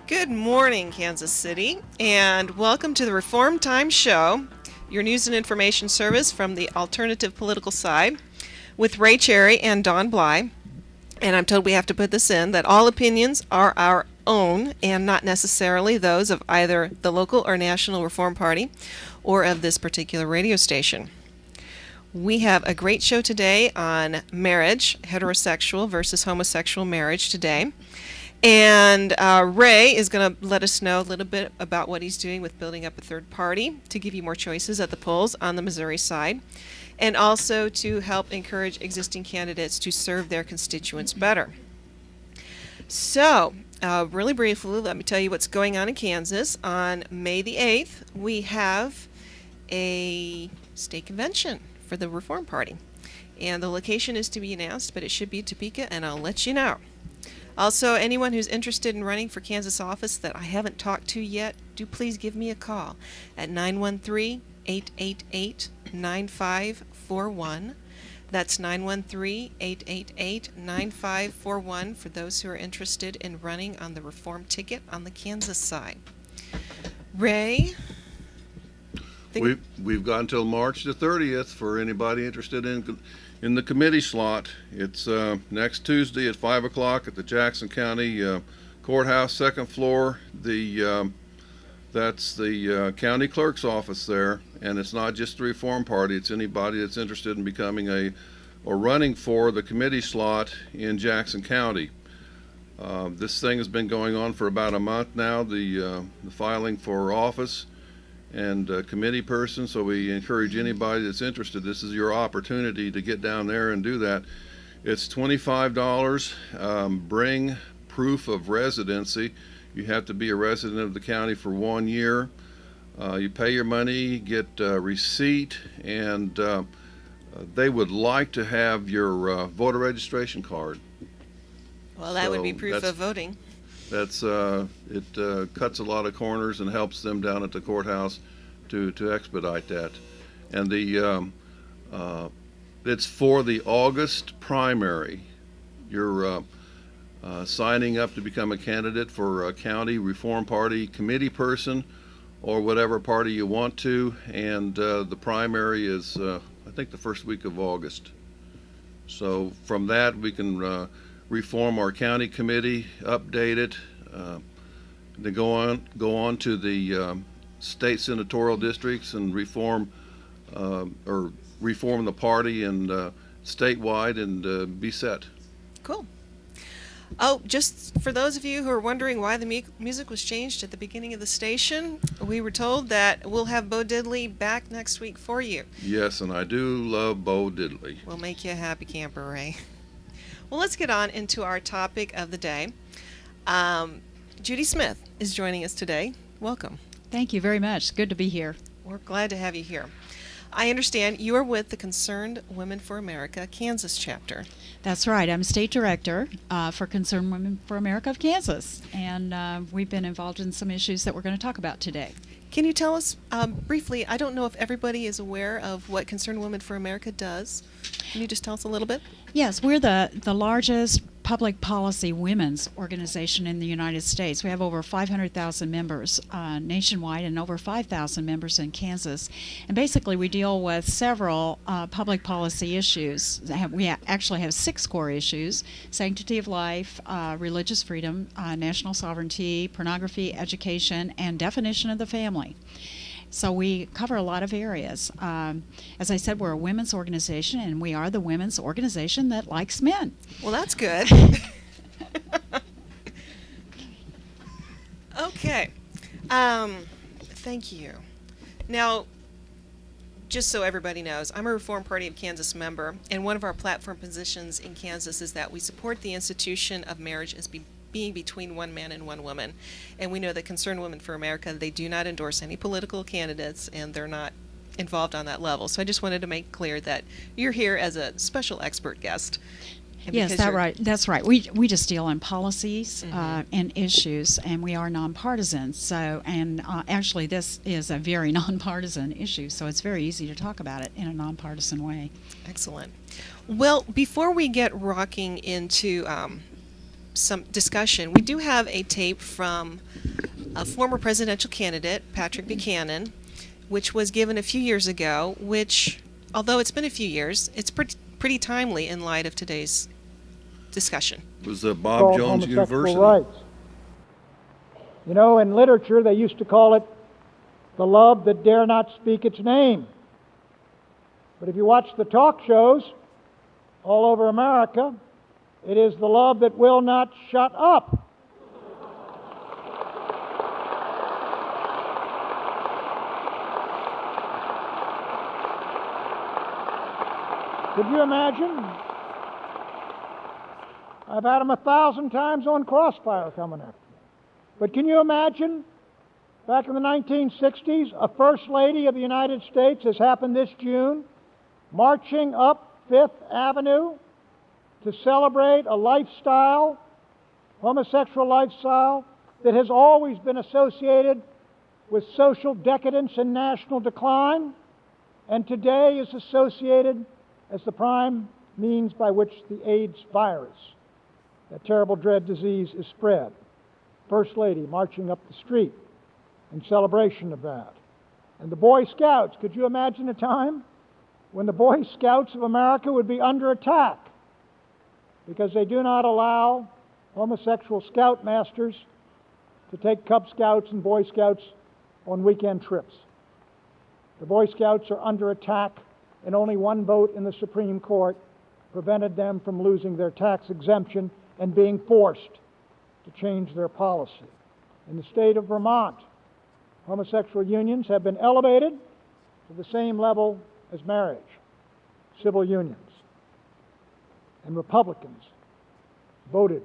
Good morning, Kansas City, and welcome to the Reform Time Show, your news and information service from the alternative political side, with Ray Cherry and Don Bly. And I'm told we have to put this in, that all opinions are our own and not necessarily those of either the local or national Reform Party or of this particular radio station. We have a great show today on marriage, heterosexual versus homosexual marriage today. And Ray is going to let us know a little bit about what he's doing with building up a third party to give you more choices at the polls on the Missouri side, and also to help encourage existing candidates to serve their constituents better. So, really briefly, let me tell you what's going on in Kansas. On May the 8th, we have a state convention for the Reform Party. And the location is to be announced, but it should be Topeka, and I'll let you know. Also, anyone who's interested in running for Kansas office that I haven't talked to yet, do please give me a call at 913-888-9541. That's 913-888-9541 for those who are interested in running on the Reform ticket on the Kansas side. Ray? We've got until March the 30th for anybody interested in the committee slot. It's next Tuesday at 5 o'clock at the Jackson County Courthouse, second floor. That's the county clerk's office there, and it's not just the Reform Party. It's anybody that's interested in becoming or running for the committee slot in Jackson County. This thing has been going on for about a month now, the filing for office and committee person, so we encourage anybody that's interested. This is your opportunity to get down there and do that. It's $25. Bring proof of residency. You have to be a resident of the county for 1 year. You pay your money, get a receipt, and they would like to have your voter registration card. Well, that would be proof of voting. That's it cuts a lot of corners and helps them down at the courthouse to expedite that. And it's for the August primary. You're signing up to become a candidate for a county Reform Party committee person or whatever party you want to, and the primary is I think the first week of August. So from that we can reform our county committee, update it, then go on to the state senatorial districts and reform the party and statewide and be set. Cool. Oh, just for those of you who are wondering why the music was changed at the beginning of the station, we were told that we'll have Bo Diddley back next week for you. Yes, and I do love Bo Diddley. We'll make you a happy camper, Ray. Well, let's get on into our topic of the day. Judy Smith is joining us today. Welcome. Thank you very much. Good to be here. We're glad to have you here. I understand you are with the Concerned Women for America Kansas chapter. That's right. I'm state director for Concerned Women for America of Kansas, and we've been involved in some issues that we're going to talk about today. Can you tell us briefly, I don't know if everybody is aware of what Concerned Women for America does. Can you just tell us a little bit? Yes, we're the largest public policy women's organization in the United States. We have over 500,000 members nationwide and over 5,000 members in Kansas. And basically we deal with several public policy issues. We actually have 6 core issues: sanctity of life, religious freedom, national sovereignty, pornography, education, and definition of the family. So we cover a lot of areas. As I said, we're a women's organization, and we are the women's organization that likes men. Well, that's good. Okay. Thank you. Now, just so everybody knows, I'm a Reform Party of Kansas member, and one of our platform positions in Kansas is that we support the institution of marriage as being between one man and one woman. And we know that Concerned Women for America, they do not endorse any political candidates, and they're not involved on that level. So I just wanted to make clear that you're here as a special expert guest. Yes, that's right. We just deal in policies and issues, and we are nonpartisan. So, and actually, this is a very nonpartisan issue, so it's very easy to talk about it in a nonpartisan way. Excellent. Well, before we get rocking into some discussion, we do have a tape from a former presidential candidate, Patrick Buchanan, which was given a few years ago, which, although it's been a few years, it's pretty timely in light of today's discussion. It was Bob called Jones homosexual University. rights. You know, in literature, they used to call it the love that dare not speak its name. But if you watch the talk shows all over America, it is the love that will not shut up. Could you imagine? I've had them 1,000 times on Crossfire coming after me. But can you imagine, back in the 1960s, a First Lady of the United States, has happened this June, marching up Fifth Avenue to celebrate a lifestyle, homosexual lifestyle, that has always been associated with social decadence and national decline, and today is associated as the prime means by which the AIDS virus, that terrible dread disease, is spread. First Lady marching up the street in celebration of that. And the Boy Scouts, could you imagine a time when the Boy Scouts of America would be under attack because they do not allow homosexual scoutmasters to take Cub Scouts and Boy Scouts on weekend trips? The Boy Scouts are under attack, and only one vote in the Supreme Court prevented them from losing their tax exemption and being forced to change their policy. In the state of Vermont, homosexual unions have been elevated to the same level as marriage, civil unions. And Republicans voted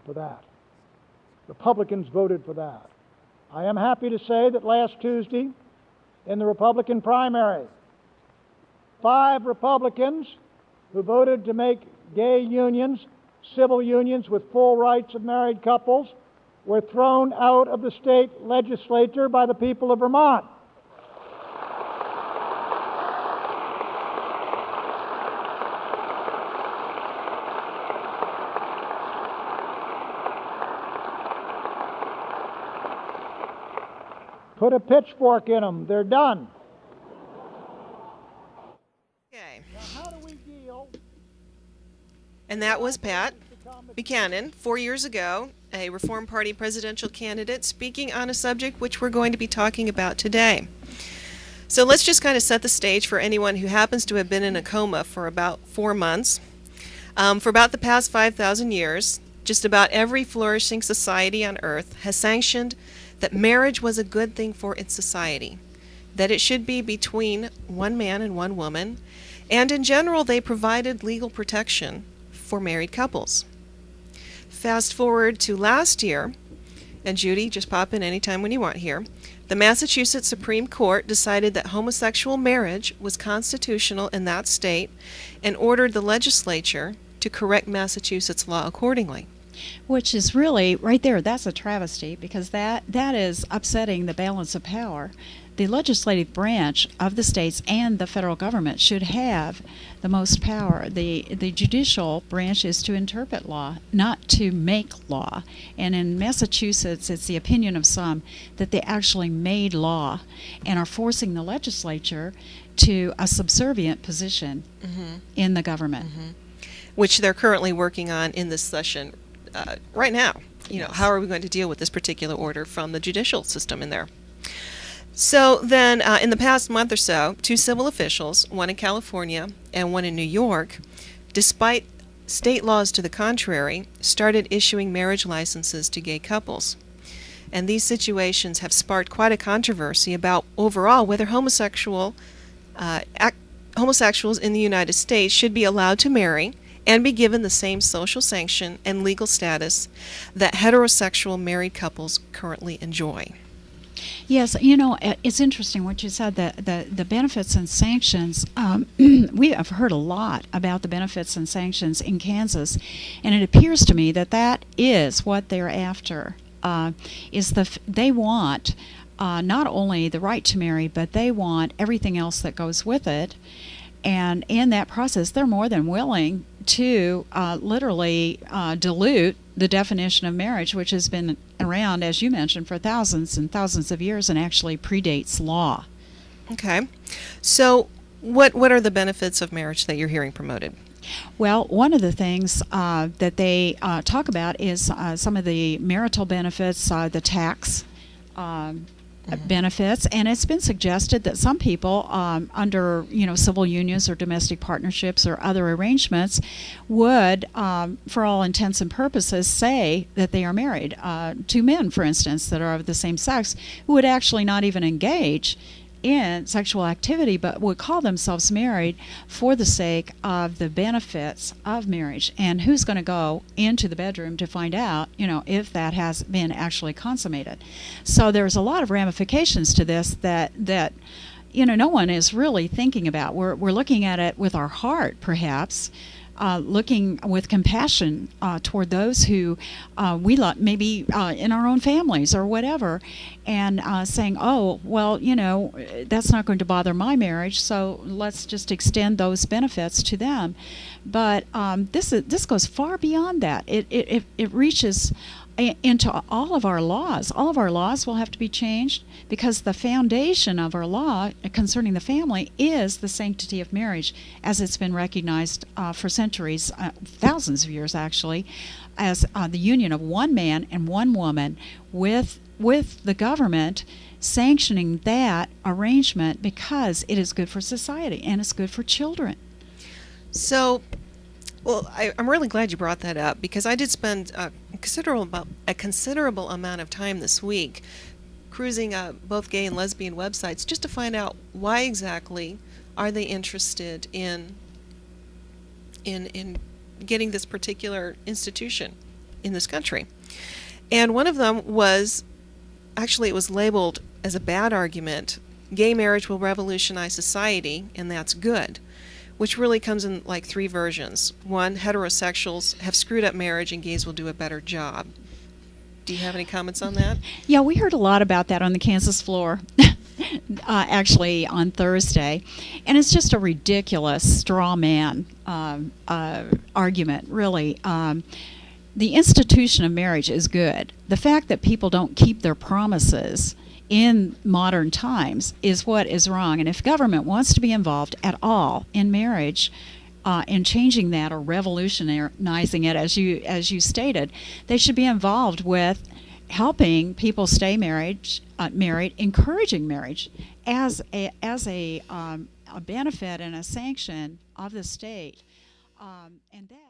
for that. Republicans voted for that. I am happy to say that last Tuesday, in the Republican primary, 5 Republicans who voted to make gay unions civil unions with full rights of married couples were thrown out of the state legislature by the people of Vermont. Put a pitchfork in them. They're done. Okay. Now, how do we deal? And that was Pat Buchanan, 4 years ago, a Reform Party presidential candidate, speaking on a subject which we're going to be talking about today. So let's just kind of set the stage for anyone who happens to have been in a coma for about 4 months. For about the past 5,000 years, just about every flourishing society on earth has sanctioned that marriage was a good thing for its society, that it should be between one man and one woman, and in general they provided legal protection for married couples. Fast forward to last year, and Judy, just pop in anytime when you want here, the Massachusetts Supreme Court decided that homosexual marriage was constitutional in that state and ordered the legislature to correct Massachusetts law accordingly. Which is really, right there, that's a travesty, because that is upsetting the balance of power. The legislative branch of the states and the federal government should have the most power. The judicial branch is to interpret law, not to make law. And in Massachusetts, it's the opinion of some that they actually made law and are forcing the legislature to a subservient position in the government. Which they're currently working on in this session right now. You know, how are we going to deal with this particular order from the judicial system in there? So then, in the past month or so, 2 civil officials, one in California and one in New York, despite state laws to the contrary, started issuing marriage licenses to gay couples. And these situations have sparked quite a controversy about overall whether homosexuals in the United States should be allowed to marry and be given the same social sanction and legal status that heterosexual married couples currently enjoy. Yes, you know, it's interesting what you said, the benefits and sanctions. We have heard a lot about the benefits and sanctions in Kansas, and it appears to me that that is what they're after. They want not only the right to marry, but they want everything else that goes with it. And in that process, they're more than willing to literally dilute the definition of marriage, which has been around, as you mentioned, for thousands and thousands of years and actually predates law. Okay. So what are the benefits of marriage that you're hearing promoted? Well, one of the things that they talk about is some of the marital benefits, the tax benefits, and it's been suggested that some people under civil unions or domestic partnerships or other arrangements would, for all intents and purposes, say that they are married. Two men, for instance, that are of the same sex, who would actually not even engage in sexual activity but would call themselves married for the sake of the benefits of marriage. And who's going to go into the bedroom to find out, if that has been actually consummated? So there's a lot of ramifications to this that no one is really thinking about. We're looking at it with our heart, perhaps, looking with compassion toward those who we love, maybe in our own families or whatever, and saying, oh, well, that's not going to bother my marriage, so let's just extend those benefits to them. But this goes far beyond that. It reaches into all of our laws. All of our laws will have to be changed because the foundation of our law concerning the family is the sanctity of marriage, as it's been recognized for centuries, thousands of years actually, as the union of one man and one woman with the government sanctioning that arrangement because it is good for society and it's good for children. So, well, I'm really glad you brought that up because I did spend a considerable amount of time this week cruising both gay and lesbian websites just to find out why exactly are they interested in getting this particular institution in this country. And one of them was, actually it was labeled as a bad argument, gay marriage will revolutionize society and that's good, which really comes in like three versions. One, heterosexuals have screwed up marriage and gays will do a better job. Do you have any comments on that? Yeah, we heard a lot about that on the Kansas floor, actually on Thursday. And it's just a ridiculous straw man argument, really. The institution of marriage is good. The fact that people don't keep their promises in modern times is what is wrong. And if government wants to be involved at all in marriage, in changing that or revolutionizing it, as you stated, they should be involved with helping people stay married, encouraging marriage as a benefit and a sanction of the state, and that.